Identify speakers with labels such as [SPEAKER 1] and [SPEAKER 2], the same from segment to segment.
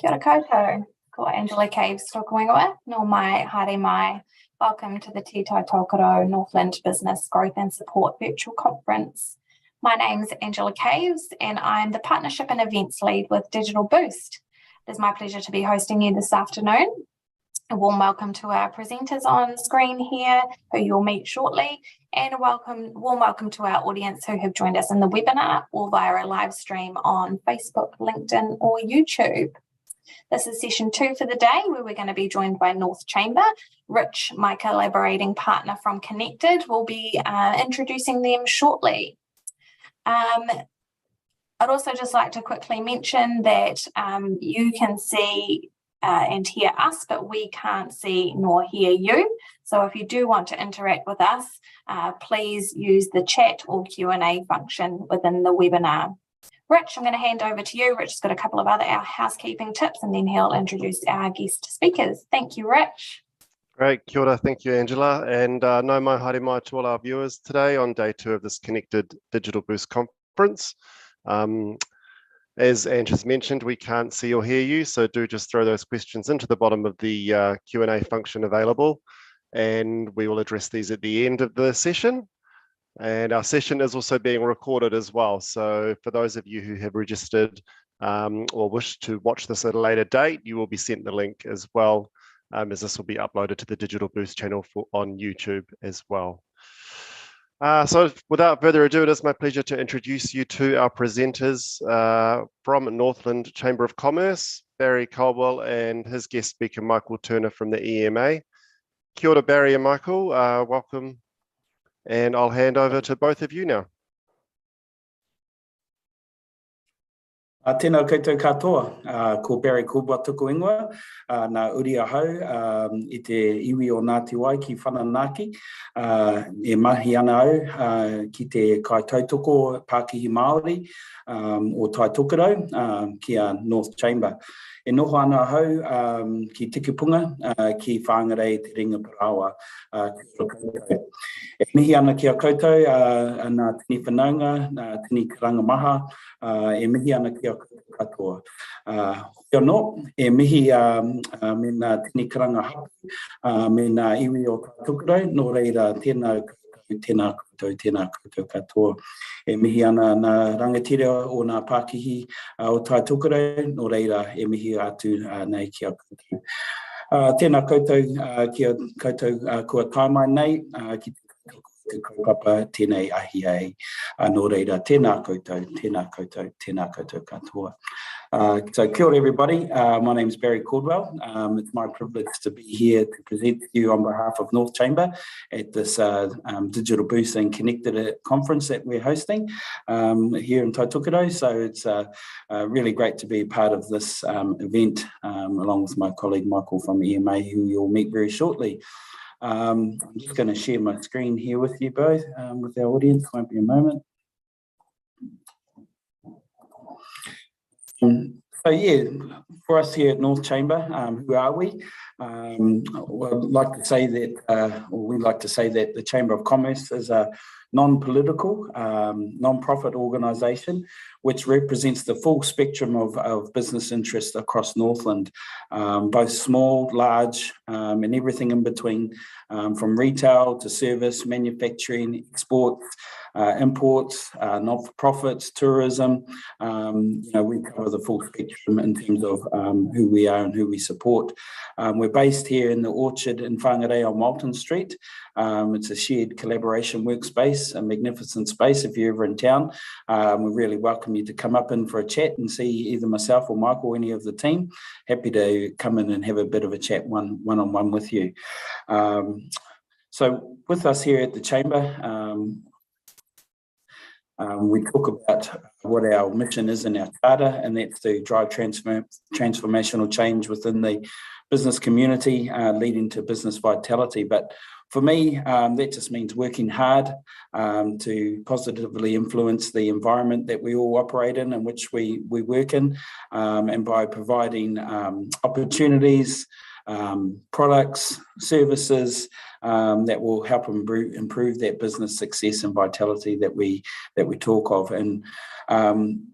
[SPEAKER 1] Kia ora koutou, ko Angela Caves tōku ingoa, no mai, haere mai. Welcome to the Tai Tokerau Northland Business Growth and Support Virtual Conference. My name's Angela Caves and I'm the Partnership and Events Lead with Digital Boost. It is my pleasure to be hosting you this afternoon. A warm welcome to our presenters on screen here, who you'll meet shortly, and a warm welcome to our audience who have joined us in the webinar or via a live stream on Facebook, LinkedIn or YouTube. This is session 2 for the day, where we're going to be joined by North Chamber. Rich, my collaborating partner from Connected, will be introducing them shortly. I'd also just like to quickly mention that you can see and hear us, but we can't see nor hear you. So if you do want to interact with us, please use the chat or Q&A function within the webinar. Rich, I'm going to hand over to you. Rich has got a couple of other housekeeping tips and then he'll introduce our guest speakers. Thank you, Rich.
[SPEAKER 2] Great, kia ora, thank you, Angela. And no mai haere mai to all our viewers today on day 2 of this Connected Digital Boost Conference. As Angela's mentioned, we can't see or hear you, so do just throw those questions into the bottom of the Q&A function available, and we will address these at the end of the session. And our session is also being recorded as well. So for those of you who have registered or wish to watch this at a later date, you will be sent the link as well, as this will be uploaded to the Digital Boost channel on YouTube as well. So without further ado, it is my pleasure to introduce you to our presenters from Northland Chamber of Commerce, Barry Caldwell and his guest speaker, Michael Turner from the EMA. Kia ora, Barry and Michael, welcome. And I'll hand over to both of you now.
[SPEAKER 3] Tēnā koutou katoa, ko Barry Caldwell tuku ingoa, nā uri ahau, I te iwi o Ngāti Wai ki Whananaki, e mahi ana au ki te kai tautoko Pākihi Māori o Tai Tokerau ki a North Chamber. E noho ana hau ki Tikipunga ki whāngarei te ringa parawa. E mihi ana ki a koutou nā tini whanaunga, nā tini karanga maha, e mihi ana ki a koutou katoa. Kia no, e mihi me nā tini karanga hapu, me nā iwi o Tai Tokerau, nō reira tēnā koutou katoa. E mihi ana nā rangatira o nā Pākihi o Tai Tokerau, nō reira e mihi atu nei ki a koutou. Tēnā koutou ki a koutou kua taimai nei, ki te kaupapa tēnei ahi ai. Nō reira, tēnā koutou katoa. So kia ora everybody, my name is Barry Caldwell. It's my privilege to be here to present to you on behalf of North Chamber at this Digital Boost and Connected conference that we're hosting here in Tai Tokerau. So it's really great to be part of this event along with my colleague Michael from EMA, who you'll meet very shortly. I'm just going to share my screen here with you both, with our audience. Won't be a moment. So yeah, for us here at North Chamber, who are we? Well, I'd like to say that, or we like to say that the Chamber of Commerce is a non-political, non-profit organisation which represents the full spectrum of business interests across Northland, both small, large, and everything in between, from retail to service, manufacturing, exports, imports, not-for-profits, tourism. We cover the full spectrum in terms of who we are and who we support. We're based here in the Orchard in Whangarei on Walton Street. It's a shared collaboration workspace, a magnificent space. If you're ever in town, we really welcome you to come up in for a chat and see either myself or Michael or any of the team. Happy to come in and have a bit of a chat one-on-one with you. So with us here at the Chamber, we talk about what our mission is in our charter, and that's to drive transformational change within the business community, leading to business vitality. But for me, that just means working hard to positively influence the environment that we all operate in which we work in, and by providing opportunities, products, services, that will help improve that business success and vitality that we talk of. And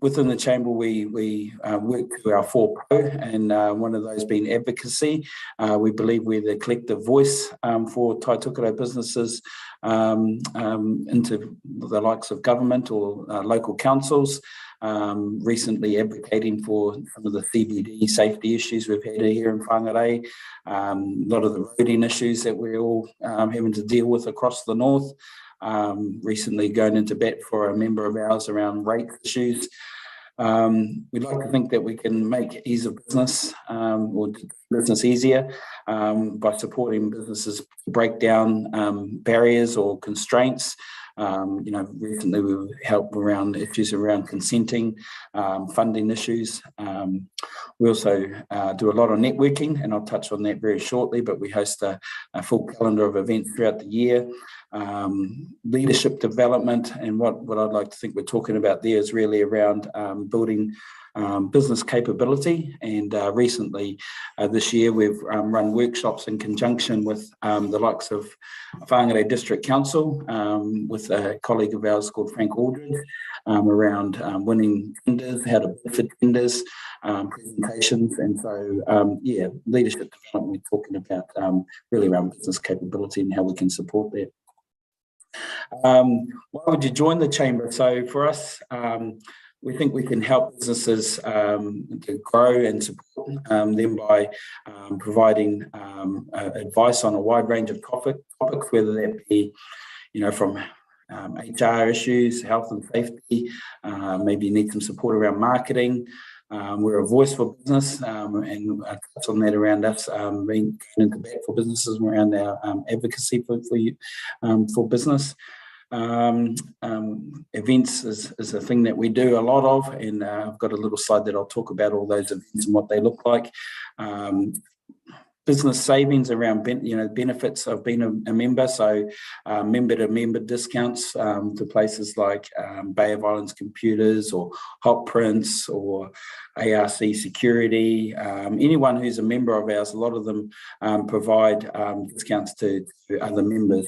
[SPEAKER 3] within the chamber, we work to our 4 and one of those being advocacy. We believe we're the collective voice for Tai Tokerau businesses into the likes of government or local councils, recently advocating for some of the CBD safety issues we've had here in Whangarei, a lot of the roading issues that we're all having to deal with across the north, recently going into bat for a member of ours around rate issues. We'd like to think that we can make ease of business or business easier by supporting businesses to break down barriers or constraints. Recently we've helped around issues around consenting, funding issues. We also do a lot of networking, and I'll touch on that very shortly, but we host a full calendar of events throughout the year. Leadership development, and what I'd like to think we're talking about there is really around building business capability. And recently this year we've run workshops in conjunction with the likes of Whangarei District Council with a colleague of ours called Frank Aldridge around winning tenders, how to bid for tenders, presentations. And so leadership development we're talking about really around business capability and how we can support that. Why would you join the chamber? So for us, we think we can help businesses to grow and support them by providing advice on a wide range of topics, whether that be, from HR issues, health and safety, maybe you need some support around marketing. We're a voice for business, and I touch on that around us being into bat for businesses around our advocacy for business. Events is a thing that we do a lot of, and I've got a little slide that I'll talk about all those events and what they look like. Business savings around benefits of being a member, so member-to-member discounts to places like Bay of Islands Computers or Hot Prints or ARC Security. Anyone who's a member of ours, a lot of them provide discounts to other members.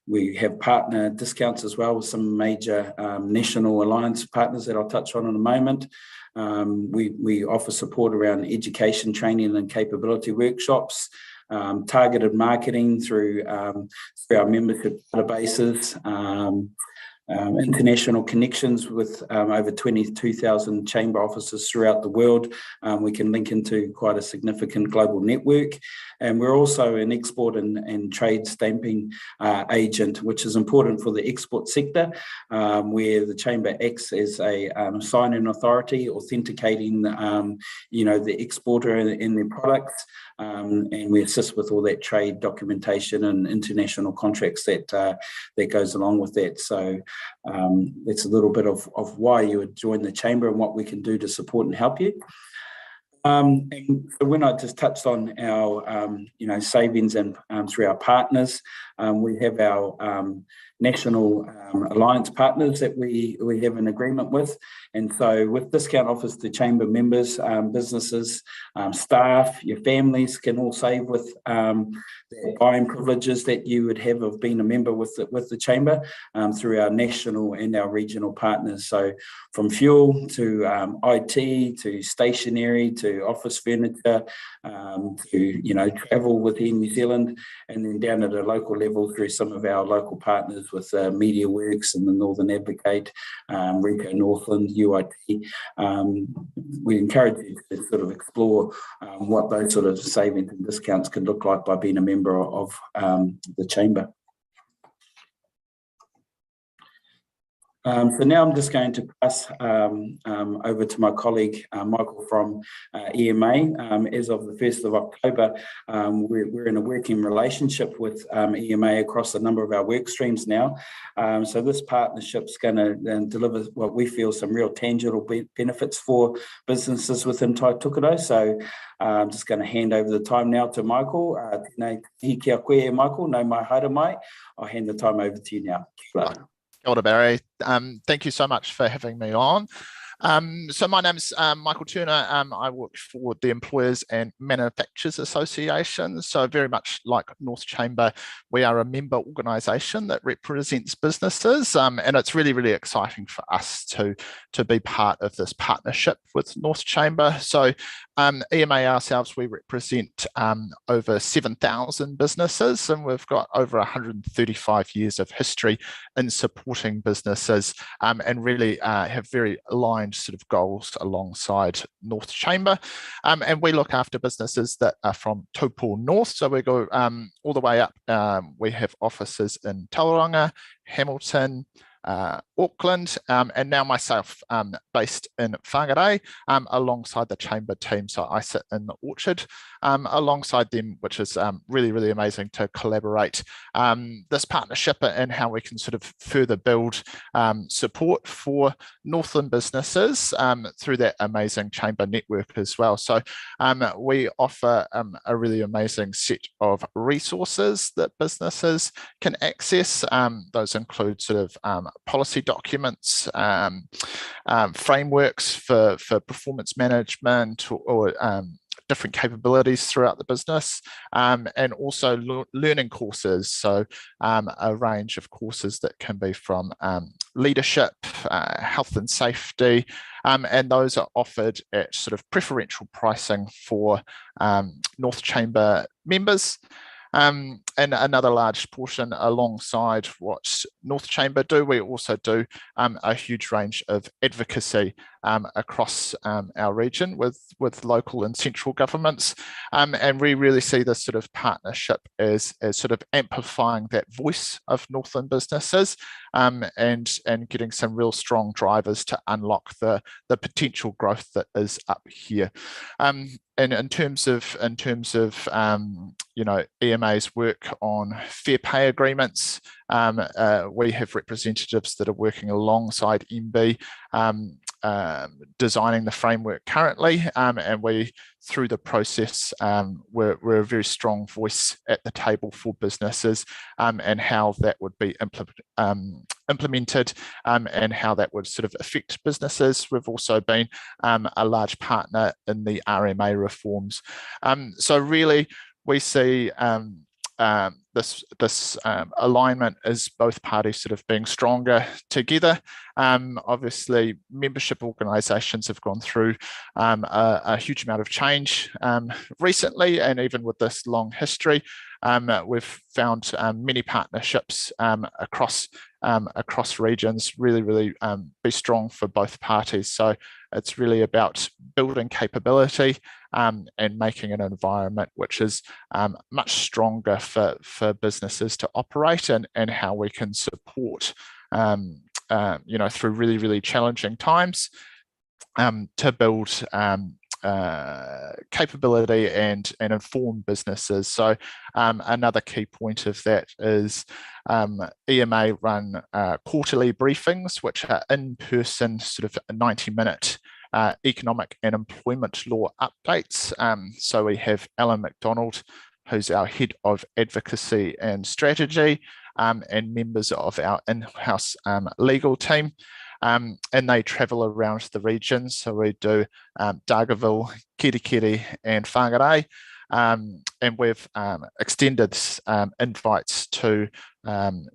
[SPEAKER 3] We have partner discounts as well with some major national alliance partners that I'll touch on in a moment. We offer support around education, training and capability workshops, targeted marketing through our membership databases, international connections with over 22,000 chamber offices throughout the world. We can link into quite a significant global network. And we're also an export and trade stamping agent, which is important for the export sector, where the chamber acts as a sign-in authority, authenticating the exporter and their products. And we assist with all that trade documentation and international contracts that goes along with that. So it's a little bit of why you would join the chamber and what we can do to support and help you. And so when I just touched on our savings and through our partners, we have our national alliance partners that we have an agreement with. And so with discount offers to chamber members, businesses, staff, your families can all save with the buying privileges that you would have of being a member with the chamber through our national and our regional partners. So from fuel to IT to stationery to office furniture to travel within New Zealand, and then down at a local level through some of our local partners with Media Works and the Northern Advocate, Rico Northland, UIT. We encourage you to sort of explore what those sort of savings and discounts can look like by being a member of the chamber. So now I'm just going to pass over to my colleague, Michael from EMA. As of the 1st of October, we're in a working relationship with EMA across a number of our work streams now. So this partnership's going to deliver what we feel some real tangible benefits for businesses within Tai Tokerau. So I'm just going to hand over the time now to Michael. Kia koe, Michael, no mai haere mai. I'll hand the time over to you now.
[SPEAKER 4] Kia ora, Barry. Thank you so much for having me on. So my name's Michael Turner. I work for the Employers and Manufacturers Association. So very much like North Chamber, we are a member organisation that represents businesses, and it's really, really exciting for us to be part of this partnership with North Chamber. So EMA ourselves, we represent over 7,000 businesses, and we've got over 135 years of history in supporting businesses, and really have very aligned sort of goals alongside North Chamber. And we look after businesses that are from Taupo North, so we go all the way up. We have offices in Tauranga, Hamilton, Auckland, and now myself based in Whangarei, alongside the Chamber team. So I sit in the Orchard alongside them, which is really, really amazing to collaborate this partnership and how we can sort of further build support for Northland businesses through that amazing Chamber network as well. So we offer a really amazing set of resources that businesses can access. Those include sort of policy documents, frameworks for performance management, or different capabilities throughout the business, and also learning courses. So a range of courses that can be from leadership, health and safety, and those are offered at sort of preferential pricing for North Chamber members. And another large portion alongside what North Chamber do, we also do a huge range of advocacy across our region with local and central governments. And we really see this sort of partnership as sort of amplifying that voice of Northland businesses, and getting some real strong drivers to unlock the potential growth that is up here. And in terms of you know, EMA's work on fair pay agreements, we have representatives that are working alongside MB, designing the framework currently, and we, through the process, we're a very strong voice at the table for businesses, and how that would be implemented, and how that would sort of affect businesses. We've also been a large partner in the RMA reforms. So really, we see this alignment as both parties sort of being stronger together. Obviously, membership organisations have gone through a huge amount of change recently, and even with this long history, we've found many partnerships across regions really be strong for both parties. So it's really about building capability and making an environment which is much stronger for businesses to operate, and how we can support you know, through really challenging times, to build capability and inform businesses. So another key point of that is EMA run quarterly briefings, which are in-person sort of 90-minute economic and employment law updates. So we have Alan McDonald, who's our head of advocacy and strategy, and members of our in-house legal team. And they travel around the region. So we do Dargaville, Kirikiri and Whangarei. And we've extended invites to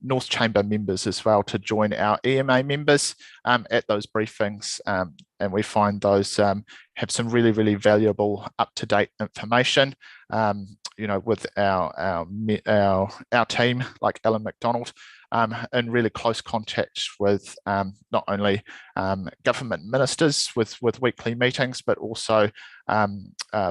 [SPEAKER 4] North Chamber members as well to join our EMA members at those briefings. And we find those have some really valuable up-to-date information, you know, with our team, like Alan McDonald, in really close contact with not only government ministers with weekly meetings, but also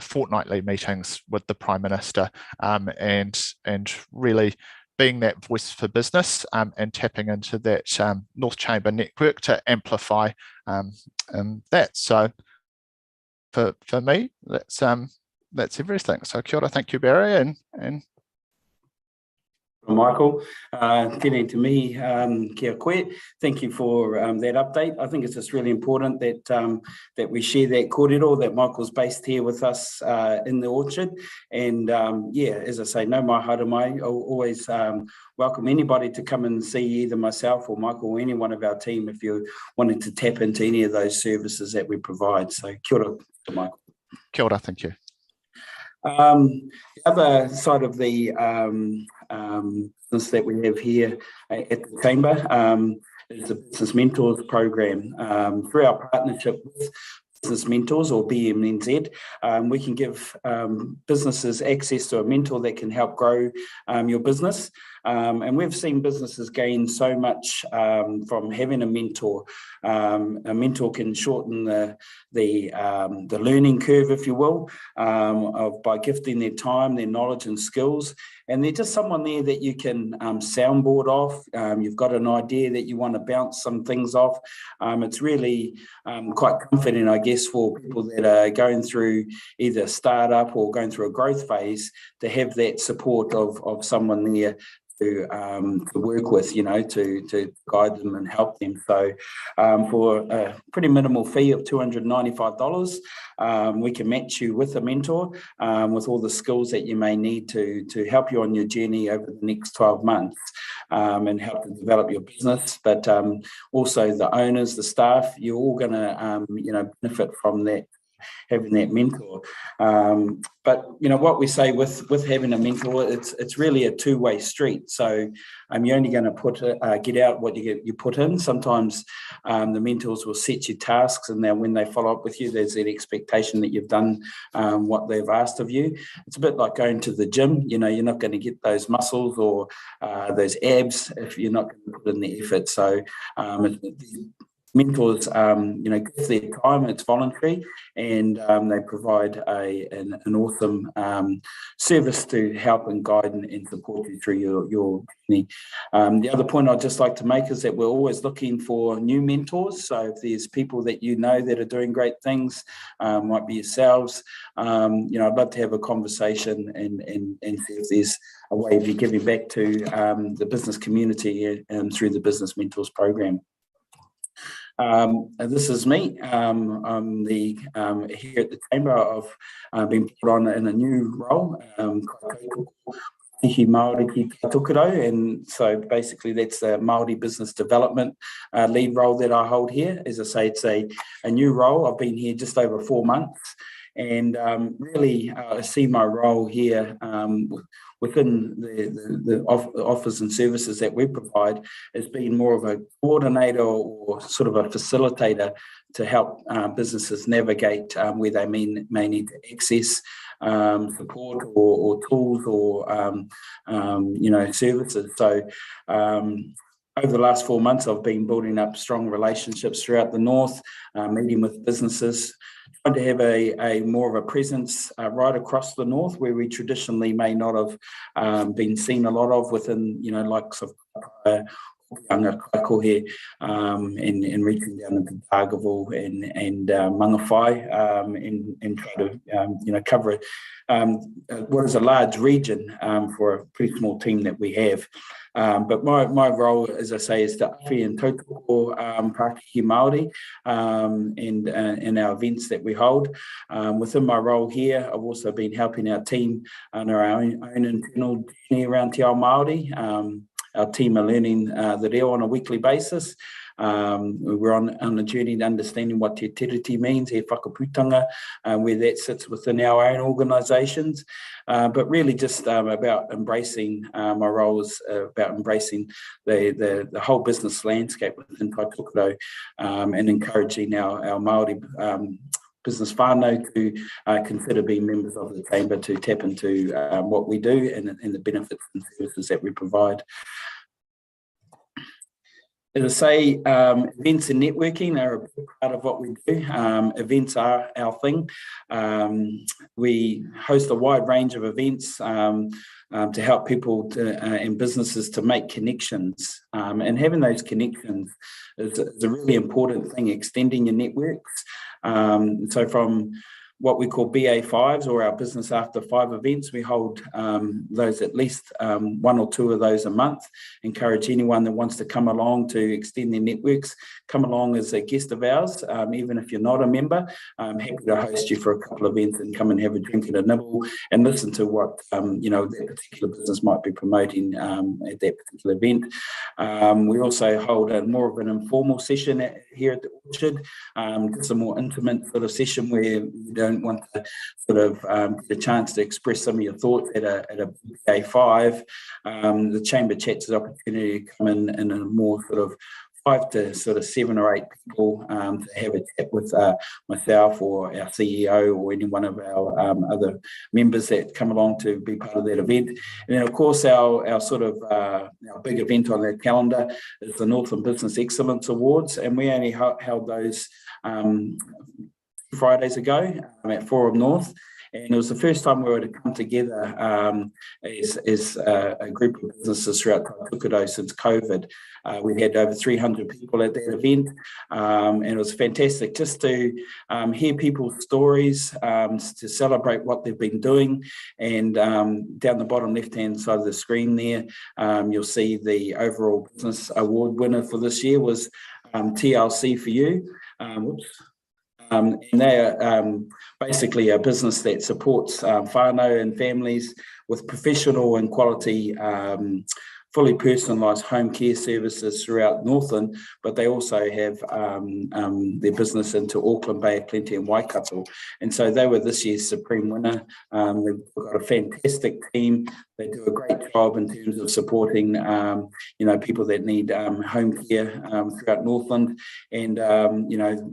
[SPEAKER 4] fortnightly meetings with the Prime Minister, and really being that voice for business, and tapping into that North Chamber network to amplify that. So for me, that's everything. So kia ora, thank you, Barry, and
[SPEAKER 3] Michael. Tēnei te mihi, kia koe. Thank you for that update. I think it's just really important that that we share that kōrero, that Michael's based here with us in the orchard. And yeah, as I say, no mai haere mai. I'll always welcome anybody to come and see either myself or Michael or any one of our team if you wanted to tap into any of those services that we provide. So kia ora, Michael.
[SPEAKER 4] Kia ora, thank you.
[SPEAKER 3] The other side of the business that we have here at the Chamber is the Business Mentors Program. Through our partnership with Business Mentors, or BMNZ, we can give businesses access to a mentor that can help grow your business. And we've seen businesses gain so much from having a mentor. A mentor can shorten the learning curve, if you will, by gifting their time, their knowledge and skills. And they're just someone there that you can soundboard off. You've got an idea that you want to bounce some things off. It's really quite comforting, I guess, for people that are going through either a startup or going through a growth phase to have that support of someone there to work with, you know, to guide them and help them. So for a pretty minimal fee of $295, we can match you with a mentor with all the skills that you may need to help you on your journey over the next 12 months and help to develop your business. But also the owners, the staff, you're all going to, you know, benefit from that, having that mentor. But you know what we say with having a mentor, it's really a two-way street. So you're only going to get out what you put in. Sometimes the mentors will set you tasks, and then when they follow up with you, there's that expectation that you've done what they've asked of you. It's a bit like going to the gym. You know, you're not going to get those muscles or those abs if you're not going to put in the effort. So mentors, you know, give their time. It's voluntary, and they provide an awesome service to help and guide and support you through your journey. The other point I'd just like to make is that we're always looking for new mentors. So if there's people that you know that are doing great things, might be yourselves, you know, I'd love to have a conversation and see if there's a way of you giving back to the business community through the Business Mentors Program. This is me. I'm here at the Chamber. I've been put on in a new role, Māori Tai Tokerau, and so basically that's the Māori business development lead role that I hold here. As I say, it's a new role. I've been here just over 4 months, and really I see my role here within the offers and services that we provide as being more of a coordinator or sort of a facilitator to help businesses navigate where they may need to access support or tools or you know, services. So over the last 4 months, I've been building up strong relationships throughout the north, meeting with businesses, trying to have a more of a presence right across the north, where we traditionally may not have been seen a lot of within, you know, likes of Kaikohe, and reaching down into Targaville and Mangawhai, and try to you know, cover what is a large region for a pretty small team that we have. But my role, as I say, is to awhi and tautoko Pākehā Māori and our events that we hold. Within my role here, I've also been helping our team on our own internal journey around Te Ao Māori. Our team are learning the reo on a weekly basis. We're on a journey to understanding what te tiriti means, he whakaputanga, where that sits within our own organisations. But really just about embracing my roles, about embracing the whole business landscape within Tai Tokerau, and encouraging our Māori business whānau to consider being members of the Chamber, to tap into what we do and the benefits and services that we provide. As I say, events and networking are a big part of what we do. Events are our thing. We host a wide range of events to help people and businesses to make connections. And having those connections is a really important thing, extending your networks. So from what we call BA5s, or our Business After 5 events. We hold those, at least one or two of those a month. Encourage anyone that wants to come along to extend their networks, come along as a guest of ours. Even if you're not a member, I'm happy to host you for a couple of events and come and have a drink and a nibble and listen to what that particular business might be promoting at that particular event. We also hold a more of an informal session here at the Orchard, just a more intimate sort of session where you don't want to sort of get a chance to express some of your thoughts at a BA5. The chamber chats is an opportunity to come in a more sort of 5 to sort of 7 or 8 people to have a chat with myself or our CEO or any one of our other members that come along to be part of that event. And then, of course, our sort of our big event on that calendar is the Northland Business Excellence Awards, and we only held those Fridays ago at Forum North. And it was the first time we were to come together as a group of businesses throughout Tai Tokerau since COVID. We had over 300 people at that event, and it was fantastic just to hear people's stories, to celebrate what they've been doing. And down the bottom left-hand side of the screen there, you'll see the overall business award winner for this year was TLC for You. And they are basically a business that supports whānau and families with professional and quality fully personalised home care services throughout Northland, but they also have their business into Auckland, Bay of Plenty and Waikato. And so they were this year's Supreme winner. They've got a fantastic team. They do a great job in terms of supporting, people that need home care throughout Northland. And,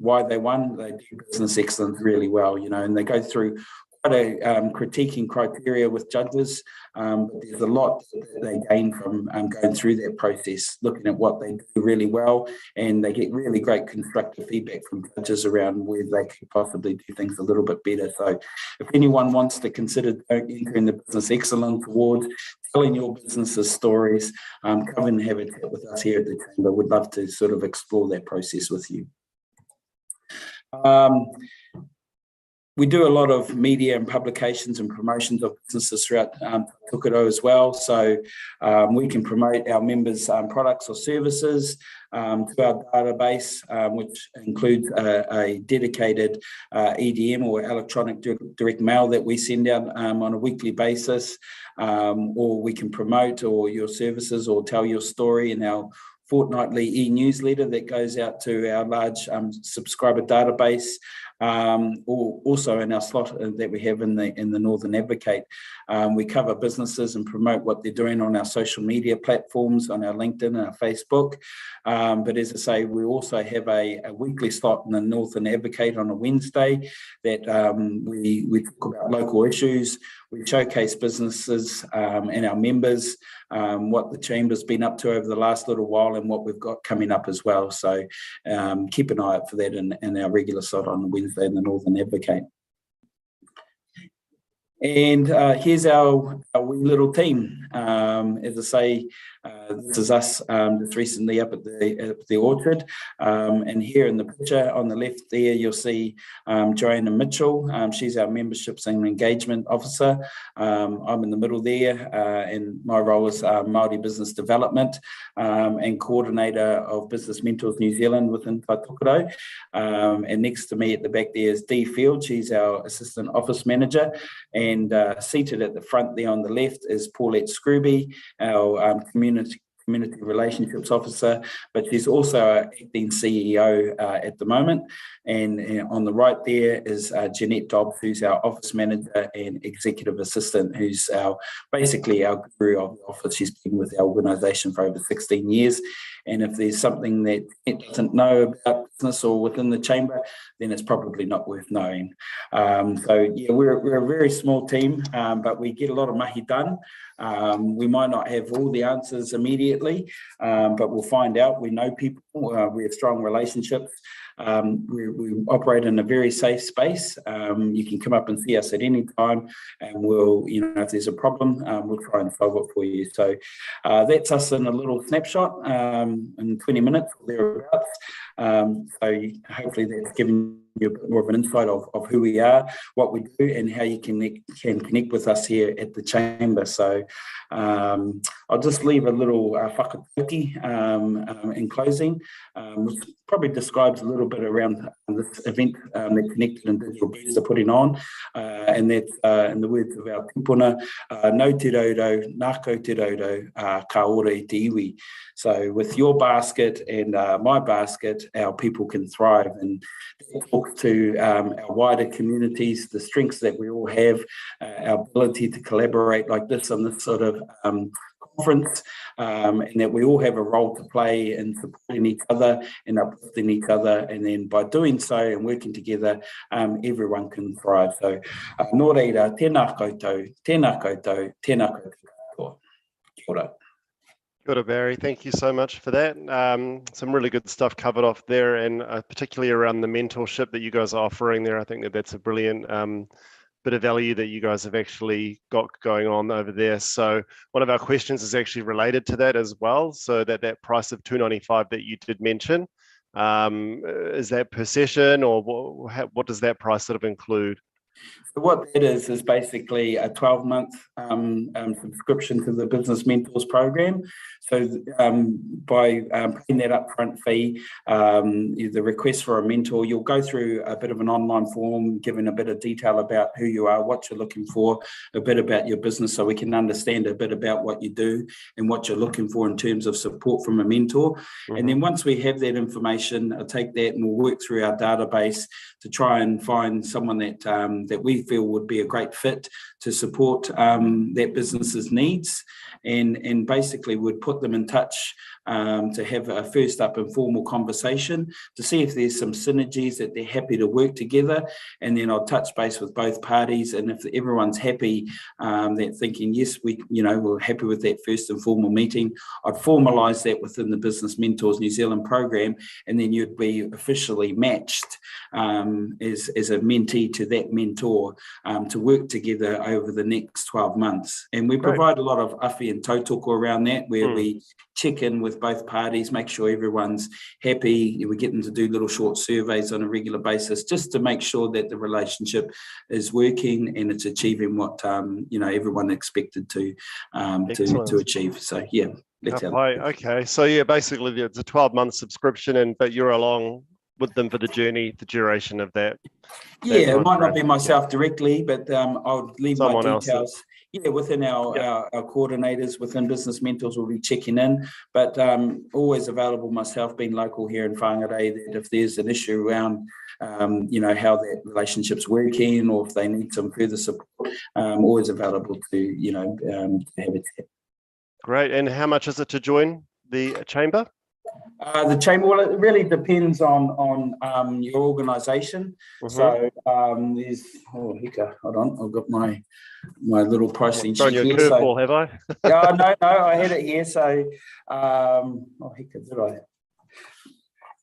[SPEAKER 3] why they won, they do business excellence really well, and they go through quite a critiquing criteria with judges, but there's a lot that they gain from going through that process, looking at what they do really well, and they get really great constructive feedback from judges around where they could possibly do things a little bit better. So if anyone wants to consider entering the Business Excellence Awards, telling your business's stories, come and have a chat with us here at the Chamber. We'd love to sort of explore that process with you. We do a lot of media and publications and promotions of businesses throughout Tai Tokerau as well. So we can promote our members' products or services to our database, which includes a dedicated EDM or electronic direct mail that we send out on a weekly basis, or we can promote your services or tell your story in our fortnightly e-newsletter that goes out to our large subscriber database, or also in our slot that we have in the Northern Advocate. We cover businesses and promote what they're doing on our social media platforms, on our LinkedIn and our Facebook. But as I say, we also have a weekly slot in the Northern Advocate on a Wednesday that we talk about local issues. We showcase businesses and our members, what the Chamber's been up to over the last little while and what we've got coming up as well. So keep an eye out for that in our regular slot on Wednesday in the Northern Advocate. And here's our wee little team. As I say, this is us just recently up at the Orchard. And here in the picture on the left there, you'll see Joanna Mitchell. She's our Memberships and Engagement Officer. I'm in the middle there, and my role is Māori Business Development and Coordinator of Business Mentors New Zealand within Tai Tokerau. And next to me at the back there is Dee Field. She's our Assistant Office Manager. And seated at the front there on the left is Paulette Scrooby, our Community Relationships Officer, but she's also our acting CEO at the moment. And on the right there is Jeanette Dobbs, who's our Office Manager and Executive Assistant, who's basically our guru of the office. She's been with our organisation for over 16 years. And if there's something that it doesn't know about business or within the Chamber, then it's probably not worth knowing. So yeah, we're a very small team, but we get a lot of mahi done. We might not have all the answers immediately, but we'll find out. We know people, we have strong relationships. We operate in a very safe space. You can come up and see us at any time, and we'll, if there's a problem, we'll try and solve it for you. So that's us in a little snapshot in 20 minutes or thereabouts. So hopefully that's given you a bit more of an insight of who we are, what we do, and how you can connect with us here at the Chamber. So I'll just leave a little whakatauki in closing, which probably describes a little bit around this event that Connected and Digital Boosts are putting on, and that's in the words of our tipuna, no te raudo, nāko te raudo, ka ora i te iwi. So with your basket and my basket, our people can thrive, and talk to our wider communities, the strengths that we all have, our ability to collaborate like this on this sort of conference, and that we all have a role to play in supporting each other and uplifting each other, and then by doing so and working together, everyone can thrive. So nō reira, tēnā koutou, tēnā koutou, tēnā koutou. Kia ora.
[SPEAKER 2] Good, Barry. Thank you so much for that. Some really good stuff covered off there, and particularly around the mentorship that you guys are offering there. I think that that's a brilliant bit of value that you guys have actually got going on over there. So one of our questions is actually related to that as well. So that price of $295 that you did mention, is that per session, or what does that price sort of include?
[SPEAKER 3] So what that is basically a 12-month subscription to the Business Mentors program. So by paying that upfront fee, the request for a mentor, you'll go through a bit of an online form, giving a bit of detail about who you are, what you're looking for, a bit about your business, so we can understand a bit about what you do and what you're looking for in terms of support from a mentor. Mm-hmm. And then once we have that information, I'll take that and we'll work through our database to try and find someone that we feel would be a great fit to support that business's needs, and basically would put them in touch to have a first up informal conversation to see if there's some synergies that they're happy to work together, and then I'll touch base with both parties, and if everyone's happy, they're thinking yes, we're happy with that first informal meeting, I'd formalise that within the Business Mentors New Zealand program, and then you'd be officially matched as a mentee to that mentor to work together over the next 12 months. And we provide a lot of awhi and tautoko around that, where we check in with both parties, make sure everyone's happy. We get them to do little short surveys on a regular basis just to make sure that the relationship is working and it's achieving what everyone expected to achieve. So yeah,
[SPEAKER 2] okay. So yeah, basically it's a 12-month subscription, but you're along with them for the duration of that.
[SPEAKER 3] Yeah, it might not be myself directly, but I'll leave
[SPEAKER 2] someone
[SPEAKER 3] my details.
[SPEAKER 2] Else.
[SPEAKER 3] Yeah, within our coordinators within Business Mentors will be checking in, but always available myself, being local here in Whangarei, that if there's an issue around how that relationship's working, or if they need some further support, always available to have a chat.
[SPEAKER 2] Great. And how much is it to join the Chamber?
[SPEAKER 3] The Chamber, well, it really depends on your organisation. Mm-hmm. So there's, hold on, I've got my little pricing sheet here.
[SPEAKER 2] Your curveball, have I?
[SPEAKER 3] No, I had it here. So, did I?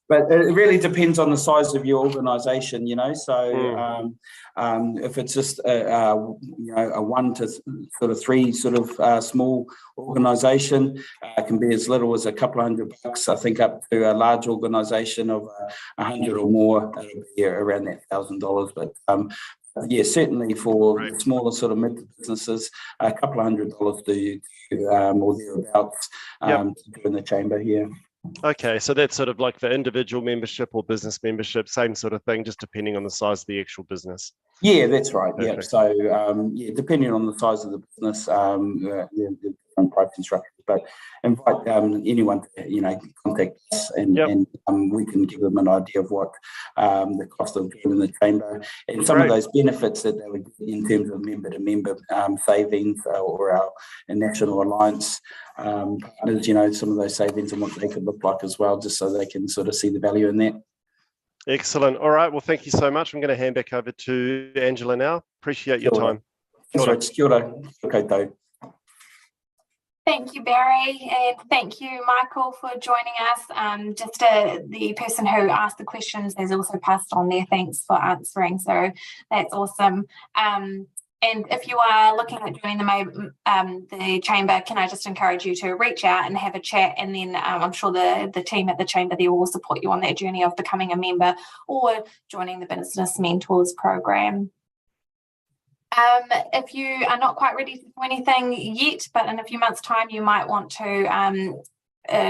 [SPEAKER 3] But it really depends on the size of your organisation, So if it's just a 1 to sort of 3 sort of small organisation, it can be as little as a couple of $100. I think up to a large organisation of 100 or more, around that $1,000. But yeah, certainly for smaller sort of mid businesses, a couple of $100 or thereabouts to do in the Chamber here.
[SPEAKER 2] Okay, so that's sort of like the individual membership or business membership, same sort of thing, just depending on the size of the actual business.
[SPEAKER 3] Yeah, that's right.
[SPEAKER 2] Perfect.
[SPEAKER 3] Yeah, so depending on the size of the business, the different pricing structures. But invite anyone to contact us, and we can give them an idea of what the cost of doing the Chamber and some of those benefits that they would get in terms of member-to-member savings or our National Alliance partners, some of those savings and what they could look like as well, just so they can sort of see the value in that.
[SPEAKER 2] Excellent. All right. Well, thank you so much. I'm going to hand back over to Angela now. Appreciate your time.
[SPEAKER 3] Thanks, Rich. Kia ora. Okay,
[SPEAKER 1] Thank you, Barry, and thank you, Michael, for joining us. The person who asked the questions has also passed on their thanks for answering, so that's awesome. And if you are looking at joining the chamber, can I just encourage you to reach out and have a chat, and then I'm sure the team at the chamber there will support you on that journey of becoming a member or joining the Business Mentors program. If you are not quite ready to do anything yet, but in a few months' time you might want to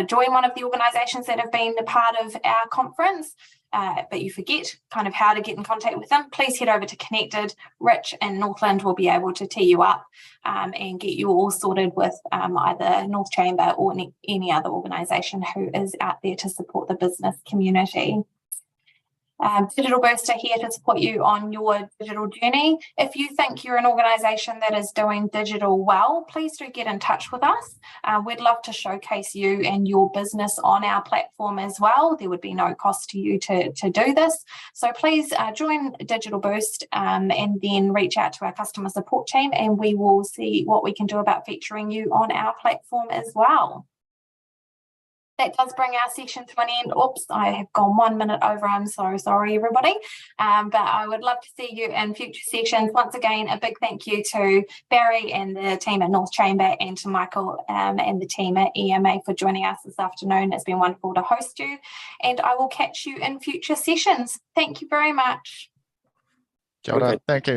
[SPEAKER 1] join one of the organisations that have been a part of our conference, but you forget kind of how to get in contact with them, please head over to Connected. Rich and Northland will be able to tee you up and get you all sorted with either North Chamber or any other organisation who is out there to support the business community. Digital Burst are here to support you on your digital journey. If you think you're an organisation that is doing digital well, please do get in touch with us. We'd love to showcase you and your business on our platform as well. There would be no cost to you to do this. So please join Digital Burst and then reach out to our customer support team, and we will see what we can do about featuring you on our platform as well. That does bring our session to an end. Oops, I have gone 1 minute over. I'm so sorry, everybody. But I would love to see you in future sessions. Once again, a big thank you to Barry and the team at North Chamber, and to Michael and the team at EMA for joining us this afternoon. It's been wonderful to host you, and I will catch you in future sessions. Thank you very much.
[SPEAKER 4] Kia ora. Thank you.